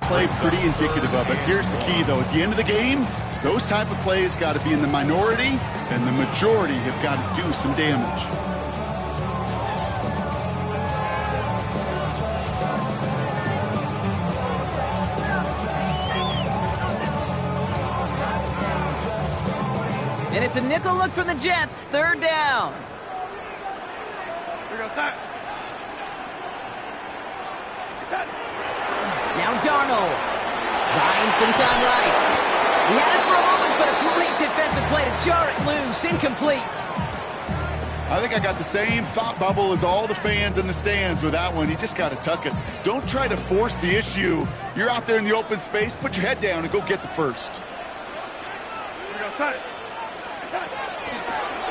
play pretty indicative of it. Here's the key, though. At the end of the game, those type of plays got to be in the minority, and the majority have got to do some damage. And it's a nickel look from the Jets. Third down. Here we go, set. Now Darnold. Buying some time right. He had it for a moment, but a great defensive play to jar it loose. Incomplete. I think I got the same thought bubble as all the fans in the stands with that one. You just got to tuck it. Don't try to force the issue. You're out there in the open space. Put your head down and go get the first. Here we go, set.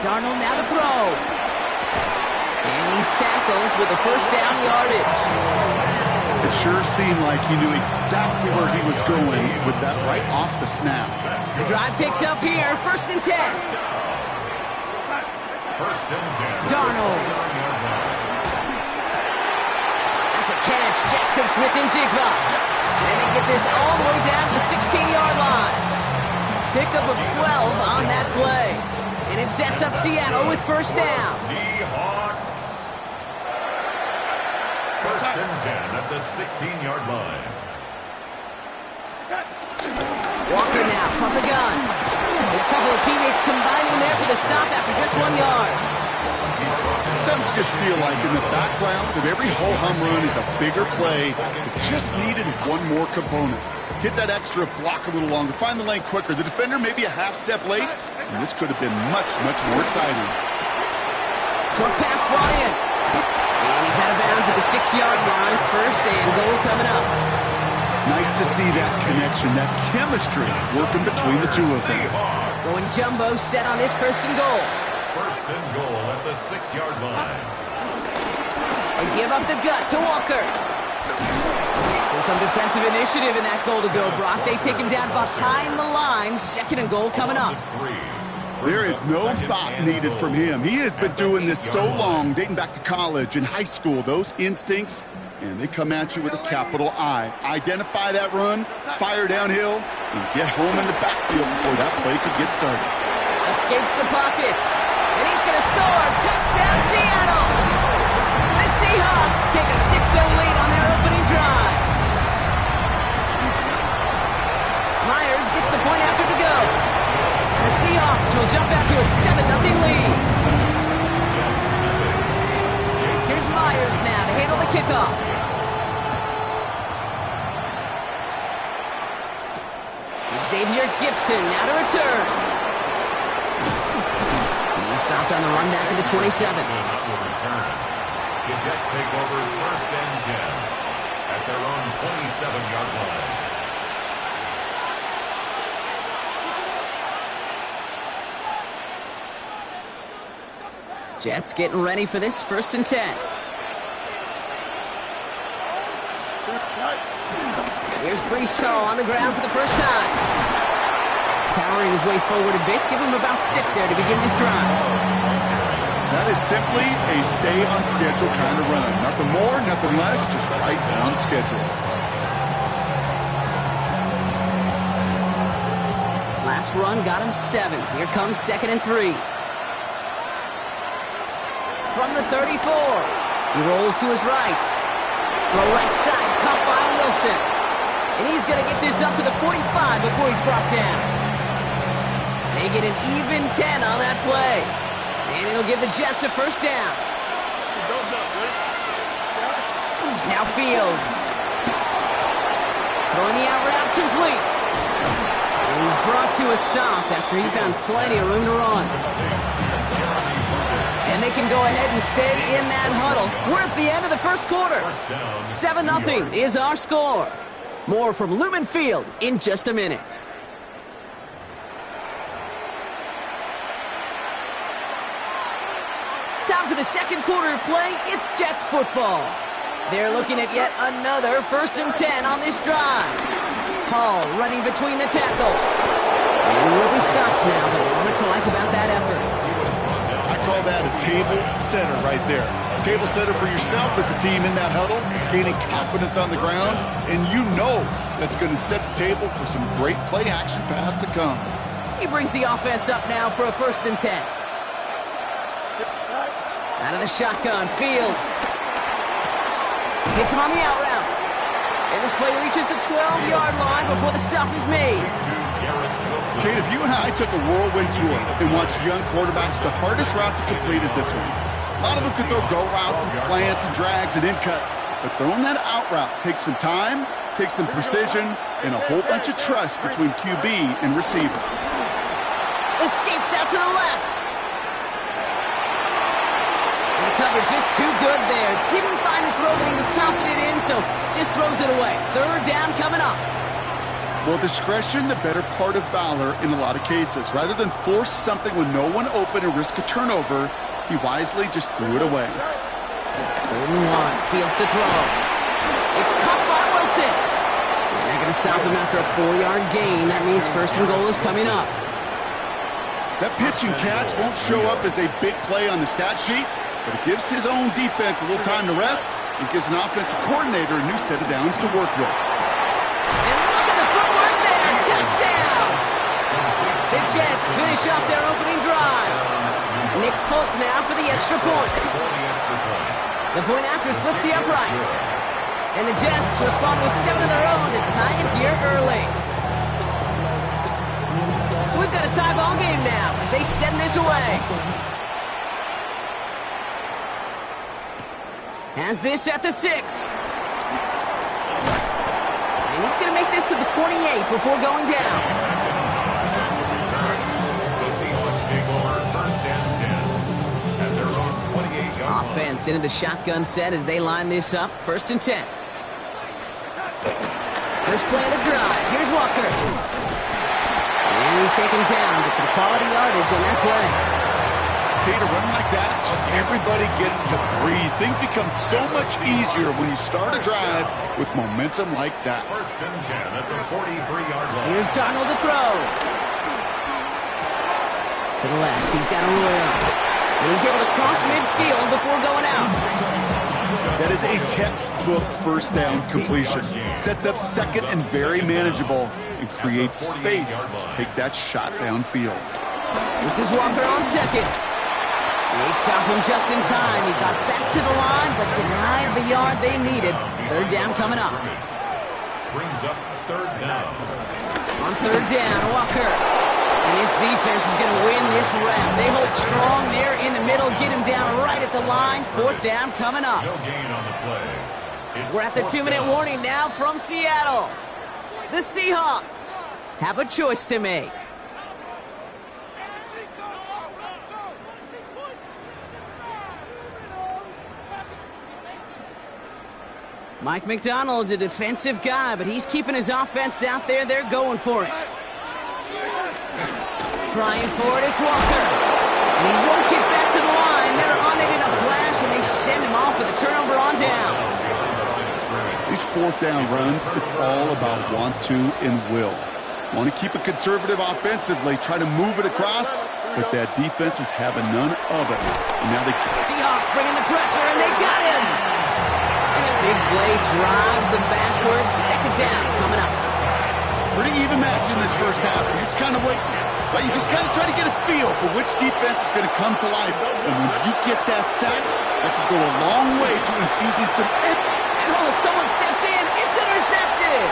Darnold now to throw. And he's tackled with the first down yardage. It sure seemed like he knew exactly where he was going with that right off the snap. The drive picks up here. First and 10. First and 10. Darnold. That's a catch. Jackson Smith and Jigba. And they get this all the way down to the 16-yard line. Pickup of 12 on that play. And it sets up Seattle with first down. Seahawks. First and 10 at the 16-yard line. Walker now from the gun. And a couple of teammates combining there for the stop after just 1 yard. Sometimes you just feel like in the background of every ho-hum run is a bigger play. It just needed one more component. Get that extra block a little longer. Find the lane quicker. The defender may be a half step late, and this could have been much, much more exciting. Short pass brought in. And he's out of bounds at the 6-yard line. First and goal coming up. Nice to see that connection, that chemistry working between the two of them. Going jumbo set on this first and goal. First and goal at the 6-yard line. They give up the gut to Walker. So some defensive initiative in that goal to go, Brock. They take him down behind the line. Second and goal coming up. There is no thought needed from him. He has been doing this so long, dating back to college and high school. Those instincts, and they come at you with a capital I. Identify that run, fire downhill, and get home in the backfield before that play could get started. Escapes the pocket. And he's going to score. Touchdown, Seattle. The Seahawks take a 6-0 lead on their opening drive. Myers gets the point after to go. And the Seahawks will jump out to a 7-0 lead. Here's Myers now to handle the kickoff. Xavier Gibson now to return. He's stopped on the run back at the 27. The Jets take over first and 10 at their own 27-yard line. Jets getting ready for this first and 10. Here's Breece Hall on the ground for the first time. Powering his way forward a bit. Give him about 6 there to begin this drive. That is simply a stay on schedule kind of run. Nothing more, nothing less, just right on schedule. Last run got him 7. Here comes 2nd and 3. From the 34. He rolls to his right. The right side, caught by Wilson. And he's going to get this up to the 45 before he's brought down. They get an even 10 on that play. And it'll give the Jets a first down. Now Fields. Throwing the out route complete. And he's brought to a stop after he found plenty of room to run. And they can go ahead and stay in that huddle. We're at the end of the first quarter. 7-0 is our score. More from Lumen Field in just a minute. Time for the second quarter of play. It's Jets football. They're looking at yet another first and 10 on this drive. Hall running between the tackles. And he will be stopped now, but what to like about that effort? I call that a table setter right there. Table setter for yourself as a team in that huddle, gaining confidence on the ground, and you know that's going to set the table for some great play-action pass to come. He brings the offense up now for a 1st and 10. Out of the shotgun, Fields. Hits him on the out route. And this play reaches the 12-yard line before the stop is made. Kate, if you and I took a whirlwind tour and watched young quarterbacks, the hardest route to complete is this one. A lot of them can throw go routes and slants and drags and in cuts, but throwing that out route takes some time, takes some precision, and a whole bunch of trust between QB and receiver. Escapes out to the left. And the coverage just too good there. Didn't find a throw that he was confident in, so just throws it away. 3rd down coming up. Well, discretion, the better part of valor in a lot of cases. Rather than force something with no one open and risk a turnover, he wisely just threw it away. 3rd and 1, Fields to throw. It's caught by Wilson. And they're going to stop him after a 4-yard gain. That means 1st and goal is coming up. That pitch and catch won't show up as a big play on the stat sheet, but it gives his own defense a little time to rest and gives an offensive coordinator a new set of downs to work with. And look at the footwork there. Touchdown. The Jets finish off their opening drive. Nick Folk now for the extra point. The point after splits the uprights. And the Jets respond with 7 of their own to tie it here early. So we've got a tie ball game now as they send this away. Has this at the 6. And he's going to make this to the 28 before going down. The Seahawks take over 1st and 10 at their own 28-yard line. Offense into the shotgun set as they line this up. 1st and 10. First play of the drive. Here's Walker. And he's taken down, but some quality yardage on that play. Okay, to run like that, just everybody gets to breathe. Things become so much easier when you start a drive with momentum like that. 1st and 10 at the 43-yard line. Here's Darnold to throw. To the left, he's got a roll up. And he's able to cross midfield before going out. That is a textbook 1st down completion. Sets up 2nd and very manageable and creates space to take that shot downfield. This is Walker on 2nd. They stop him just in time. He got back to the line, but denied the yard they needed. 3rd down coming up. Brings up 3rd down. On 3rd down, Walker. And this defense is going to win this rep. They hold strong there in the middle, get him down right at the line. 4th down coming up. No gain on the play. We're at the 2-minute warning now from Seattle. The Seahawks have a choice to make. Mike McDonald's a defensive guy, but he's keeping his offense out there. They're going for it. Trying for it, it's Walker. And he won't get back to the line. They're on it in a flash, and they send him off with a turnover on downs. These 4th down runs, it's all about want to and will. Want to keep it conservative offensively, try to move it across, but that defense was having none of it. And now they... Seahawks bringing the pressure, and they got him. And a big play drives them backwards. 2nd down coming up. Pretty even match in this 1st half. You're just kind of waiting. But you just kind of try to get a feel for which defense is going to come to life. And when you get that sack, that can go a long way to infusing some... And oh, someone stepped in. It's intercepted.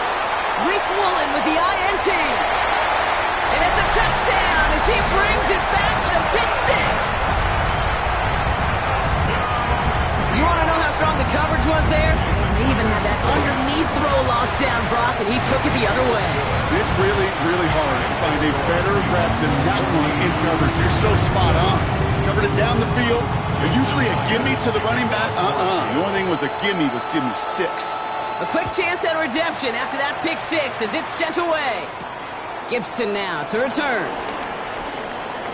Rick Woolen with the INT. And it's a touchdown as he brings it back to the pick 6. You want to know how strong the coverage was there? They even had that underneath throw locked down, Brock, and he took it the other way. It's really, really hard to find a better rep than that one in coverage. You're so spot on. Covered it down the field. Usually a gimme to the running back. The only thing was a gimme was give me 6. A quick chance at redemption after that pick 6 as it's sent away. Gibson now to return.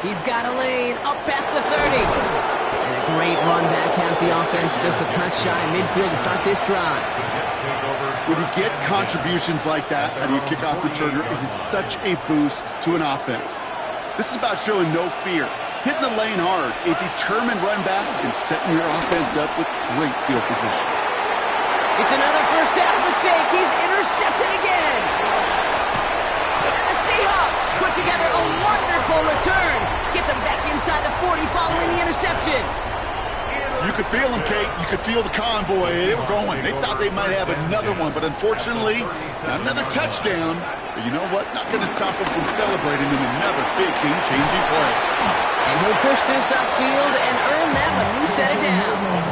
He's got a lane up past the 30. And a great run back has the offense just a touch shy midfield to start this drive. When you get contributions like that out of your kickoff returner, it is such a boost to an offense. This is about showing no fear. Hitting the lane hard, a determined run back, and setting your offense up with great field position. It's another first half mistake. He's intercepted again. And the Seahawks put together a wonderful return. Gets him back inside the 40 following the interception. You could feel them, Kate. You could feel the convoy. They were going. They thought they might have another one, but unfortunately, not another touchdown. But you know what? Not going to stop them from celebrating in another big game-changing play. And he'll push this upfield and earn them a new set of downs.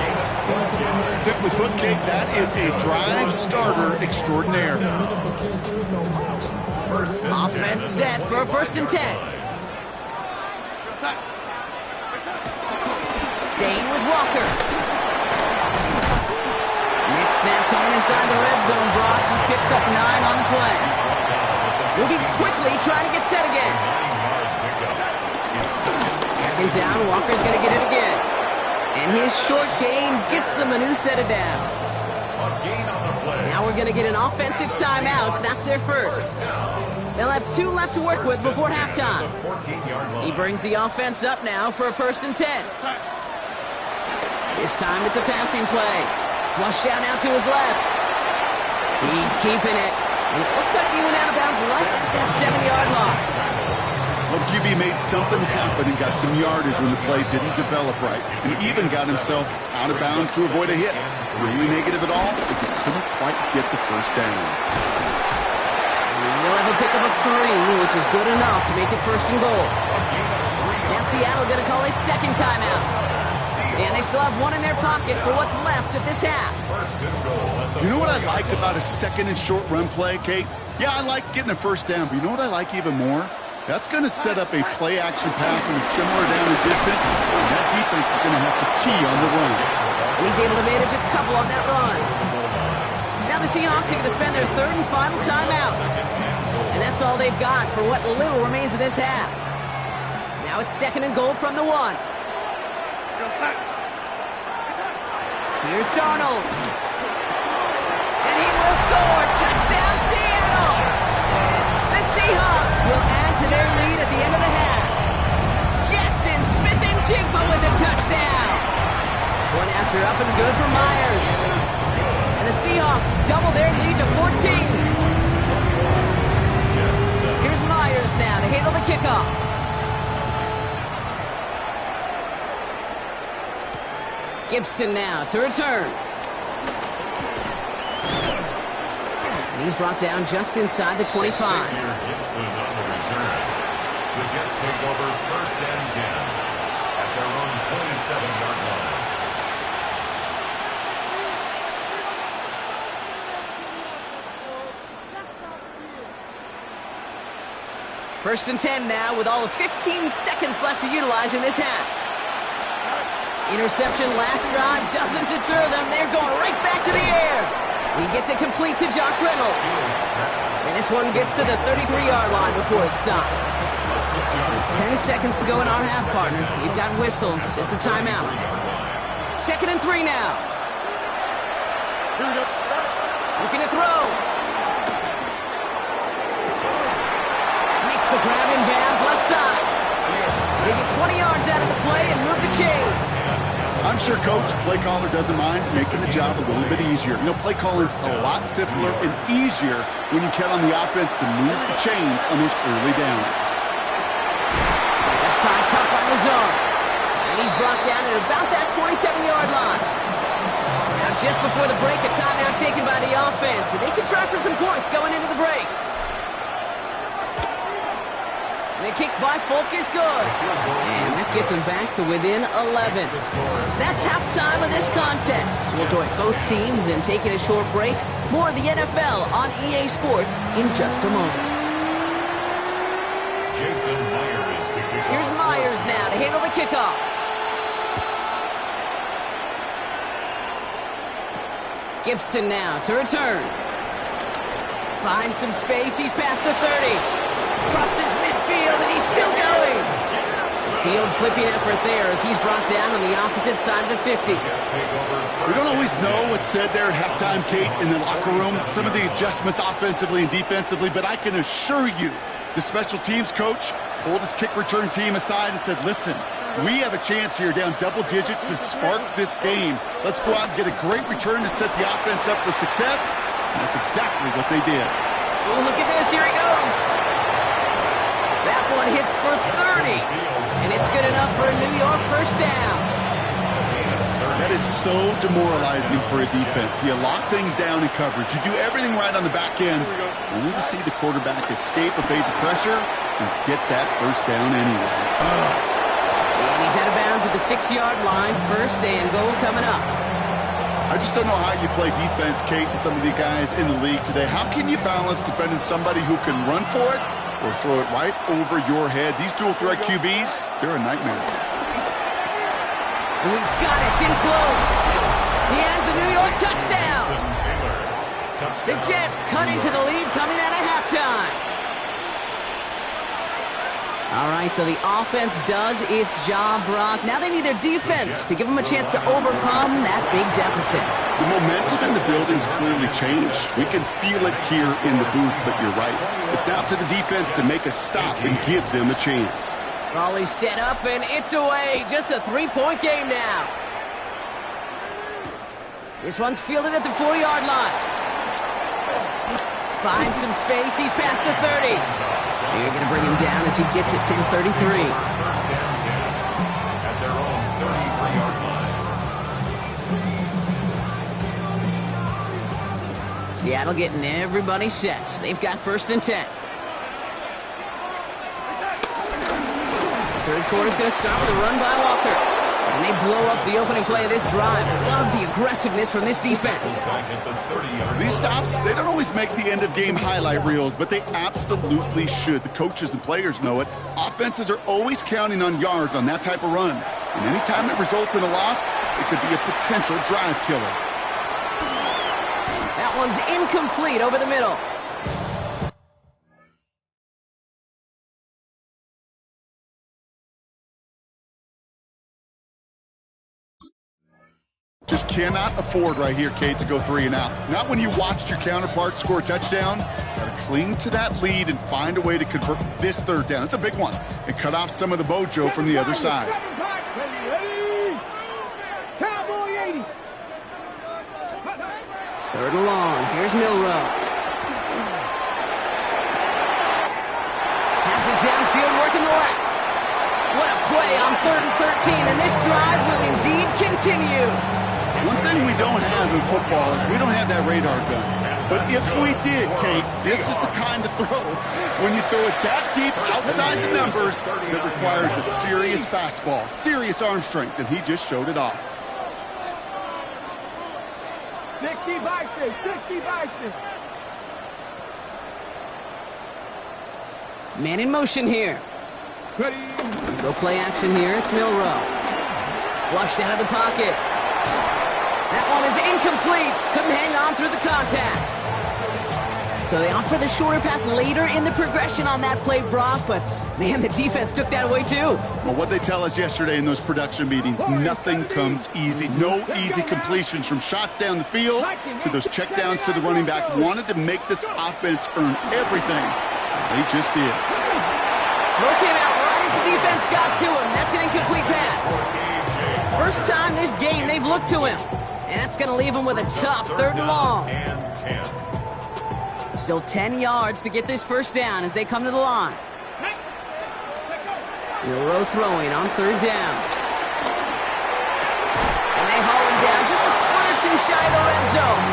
Simply put, Kate, that is a drive starter extraordinaire. Offense set for a 1st and 10. Staying with Walker. Next snap coming inside the red zone, Brock. He picks up 9 on the play. Moving quickly, trying to get set again. 2nd down, Walker's going to get it again. And his short gain gets them a new set of downs. Now we're going to get an offensive timeout. That's their first. They'll have 2 left to work with before halftime. He brings the offense up now for a 1st and 10. This time it's a passing play. Flush out now to his left. He's keeping it. And it looks like he went out of bounds right at that 7-yard line. Well, QB made something happen and got some yardage when the play didn't develop right. And even got himself out of bounds to avoid a hit. The only negative at all is he couldn't quite get the 1st down. They'll have a pickup of 3, which is good enough to make it 1st and goal. Now Seattle going to call it 2nd timeout. And they still have 1 in their pocket for what's left of this half. You know what I like about a 2nd and short run play, Kate? Yeah, I like getting a 1st down, but you know what I like even more? That's going to set up a play-action pass in a similar down and distance, and that defense is going to have to key on the run. And he's able to manage a couple on that run. Now the Seahawks are going to spend their 3rd and final timeout. And that's all they've got for what little remains of this half. Now it's 2nd and goal from the 1. Here's Darnold. And he will score. Touchdown, Seattle. The Seahawks will add to their lead at the end of the half. Jackson Smith and Jigba with a touchdown. One after up and good for Myers. And the Seahawks double their lead to 14. Here's Myers now to handle the kickoff. Gibson now to return. And he's brought down just inside the 25. Gibson on the return. The Jets take over 1st and 10 at their own 27-yard line. First and 10 now with all of 15 seconds left to utilize in this half. Interception last drive doesn't deter them. They're going right back to the air. He gets it complete to Josh Reynolds. And this one gets to the 33-yard line before it's stopped. 10 seconds to go in our half, partner. We've got whistles. It's a timeout. 2nd and 3 now. Looking to throw. Makes the grab in bounds left side. They get 20 yards out of the play and move the chains. I'm sure Coach, play caller doesn't mind making the job a little bit easier. You know, play calling's a lot simpler and easier when you count on the offense to move the chains on those early downs. Left side cut by Lazard. And he's brought down at about that 27-yard line. Now just before the break, a timeout taken by the offense. And they can try for some points going into the break. And the kick by Folk is good. And that gets him back to within 11. That's halftime of this contest. We'll join both teams in taking a short break. More of the NFL on EA Sports in just a moment. Jason Myers to kick off. Here's Myers now to handle the kickoff. Gibson now to return. Finds some space. He's past the 30. Crosses midfield, and he's still going. Field flipping effort there as he's brought down on the opposite side of the 50. We don't always know what's said there at halftime, Kate, in the locker room. Some of the adjustments offensively and defensively, but I can assure you the special teams coach pulled his kick return team aside and said, listen, we have a chance here down double digits to spark this game. Let's go out and get a great return to set the offense up for success. And that's exactly what they did. Oh, look at this. Here he goes. That one hits for 30. And it's good enough for a New York first down. That is so demoralizing for a defense. You lock things down in coverage. You do everything right on the back end, only to see the quarterback escape, evade the pressure, and get that first down anyway. And he's out of bounds at the 6-yard line. First and goal coming up. I just don't know how you play defense, Kate, and some of the guys in the league today. How can you balance defending somebody who can run for it or throw it right over your head? These dual-threat QBs, they're a nightmare. And he's got it. It's in close. He has the New York touchdown. The Jets cut into the lead coming out of halftime. All right, so the offense does its job, Brock. Now they need their defense to give them a chance to overcome that big deficit. The momentum in the building's clearly changed. We can feel it here in the booth, but you're right. It's now up to the defense to make a stop and give them a chance. Raleigh's set up, and it's away. Just a 3-point game now. This one's fielded at the 4-yard line. Finds some space. He's past the 30. They're going to bring him down as he gets it to the 33. First and 10 at their own 33-yard line. Seattle getting everybody set. They've got first and 10. Third quarter's going to start with a run by Walker. And they blow up the opening play of this drive. Love the aggressiveness from this defense. These stops, they don't always make the end-of-game highlight reels, but they absolutely should. The coaches and players know it. Offenses are always counting on yards on that type of run. And anytime it results in a loss, it could be a potential drive killer. That one's incomplete over the middle. Just cannot afford right here, Kate, to go 3 and out. Not when you watched your counterpart score a touchdown. Got to cling to that lead and find a way to convert this third down. It's a big one. And cut off some of the mojo from the other side. Third and long. Here's Milrow. Has it downfield, working the left. What a play on 3rd and 13, and this drive will indeed continue. One thing we don't have in football is we don't have that radar gun. But if we did, Kate, this is the kind of throw when you throw it that deep outside the numbers that requires a serious fastball, serious arm strength, and he just showed it off. 60 Bison, 60 Bison. Man in motion here. Go play action here. It's Milrow. Flushed out of the pocket. That one is incomplete. Couldn't hang on through the contact. So they opt for the shorter pass later in the progression on that play, Brock, but man, the defense took that away too. Well, what they tell us yesterday in those production meetings, nothing comes easy. No easy completions from shots down the field to those checkdowns to the running back. Wanted to make this offense earn everything. They just did. Throw came out right as the defense got to him. That's an incomplete pass. First time this game they've looked to him. And that's going to leave him with a tough 3rd and long. Still 10 yards to get this first down as they come to the line. Milrow throwing on 3rd down. And they haul him down just a foot or two shy of the red zone.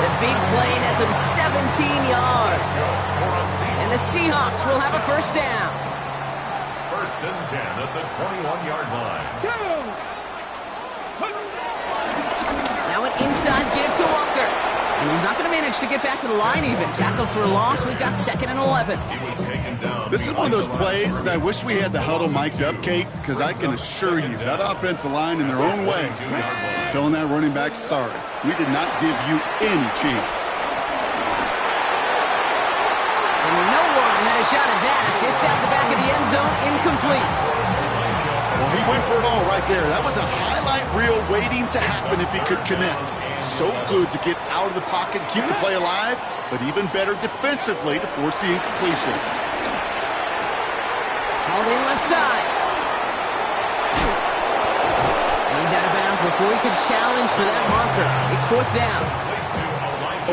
The big play nets him 17 yards. And the Seahawks will have a first down. First and 10 at the 21-yard line. Now an inside give to Walker. And he's not going to manage to get back to the line even. Tackled for a loss. We've got 2nd and 11. This is one of those plays that I wish we had the huddle mic'd up, Kate, because I can assure you that offensive line in their own way is telling that running back, sorry, we did not give you any chance. And no one had a shot at that. It's out the back of the end zone, incomplete. Well, he went for it all right there. That was a highlight reel waiting to happen if he could connect. So good to get out of the pocket and keep the play alive, but even better defensively to force the incompletion. Hauled in left side. And he's out of bounds before he could challenge for that marker. It's 4th down.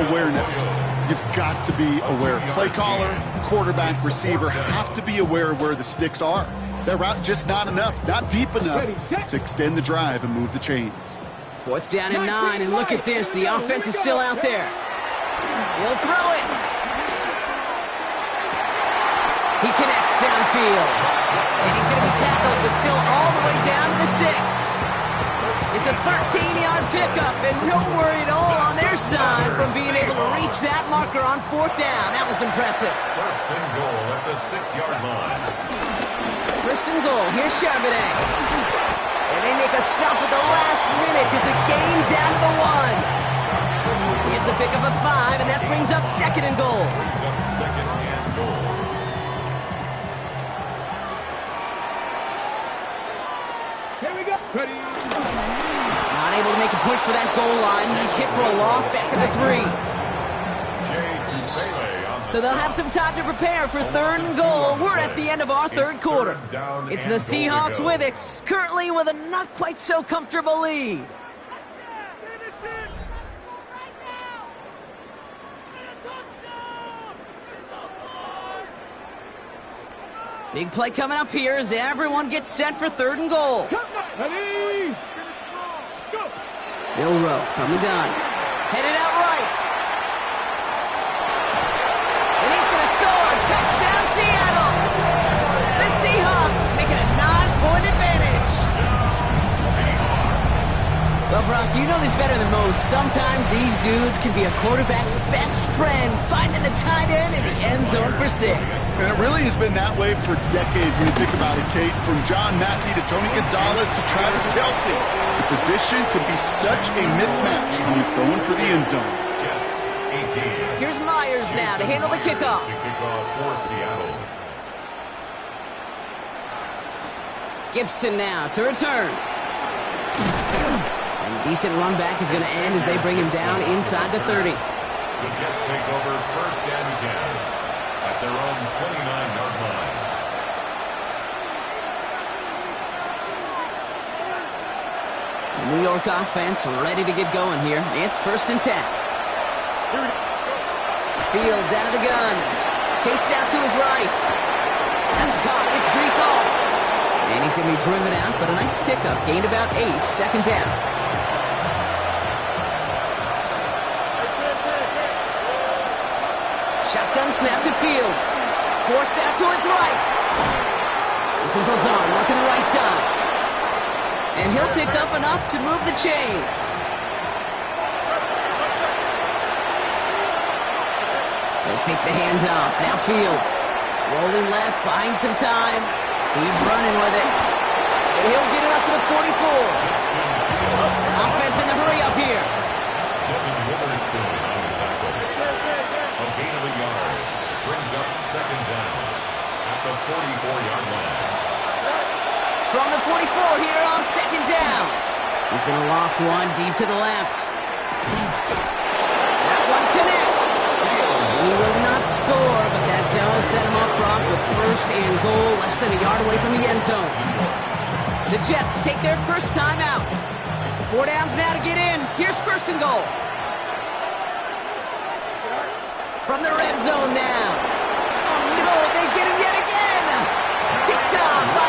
Awareness. You've got to be aware. Play caller, quarterback, receiver have to be aware of where the sticks are. That route just not enough, not deep enough to extend the drive and move the chains. 4th down and 9, and look at this. The offense is still out there. He'll throw it. He connects downfield. And he's going to be tackled, but still all the way down to the 6. It's a 13-yard pickup, and no worry at all on their side from being able to reach that marker on 4th down. That was impressive. 1st and goal at the 6-yard line. 1st and goal. Here's Charbonnet. And they make a stop at the last minute. It's a game down to the 1. It's a pickup of 5, and that brings up 2nd and goal. Brings up 2nd and goal. Here we go. Ready. Not able to make a push for that goal line. He's hit for a loss back at the 3. So they'll have some time to prepare for 3rd and goal. We're at the end of our 3rd quarter. It's the Seahawks with it, currently with a not quite so comfortable lead. Big play coming up here as everyone gets set for 3rd and goal. Ready. Go. Bill Rowe from the gun. Headed out right. And he's going to score. Touchdown, Seattle. The Seahawks making a 9-point advantage. Well, Brock, you know this better than most. Sometimes these dudes can be a quarterback's best friend, finding the tight end in the end zone for 6. And it really has been that way for decades when you think about it, Kate. From John Mackey to Tony Gonzalez to Travis Kelce. The position can be such a mismatch when you're throwing for the end zone. Jets, 18. Here's Myers now to handle the kickoff. To kick off for Seattle. Gibson now to return. And decent run back is going to end as they bring him down inside the 30. The Jets take over 1st and 10 at their own 29-yard line. The New York offense ready to get going here. It's 1st and 10. Fields out of the gun. Chased out to his right. That's caught. It's Breece Hall. And he's going to be driven out, but a nice pickup. Gained about 8. 2nd down. Shotgun snap to Fields. Forced out to his right. This is Lazard working the right side. And he'll pick up enough to move the chains. They'll fake the handoff. Now Fields. Rolling left, buying some time. He's running with it. And he'll get it up to the 44. Offense in the hurry up here. Devin Witherspoon on the tackle. A gain of a yard. Brings up 2nd down at the 44-yard line. From the 44 here on 2nd down. He's going to loft one deep to the left. That one connects. He will not score, but that does set him up front with 1st and goal, less than a yard away from the end zone. The Jets take their first time out. 4 downs now to get in. Here's 1st and goal. From the red zone now. Oh, no, they get him yet again. Picked off by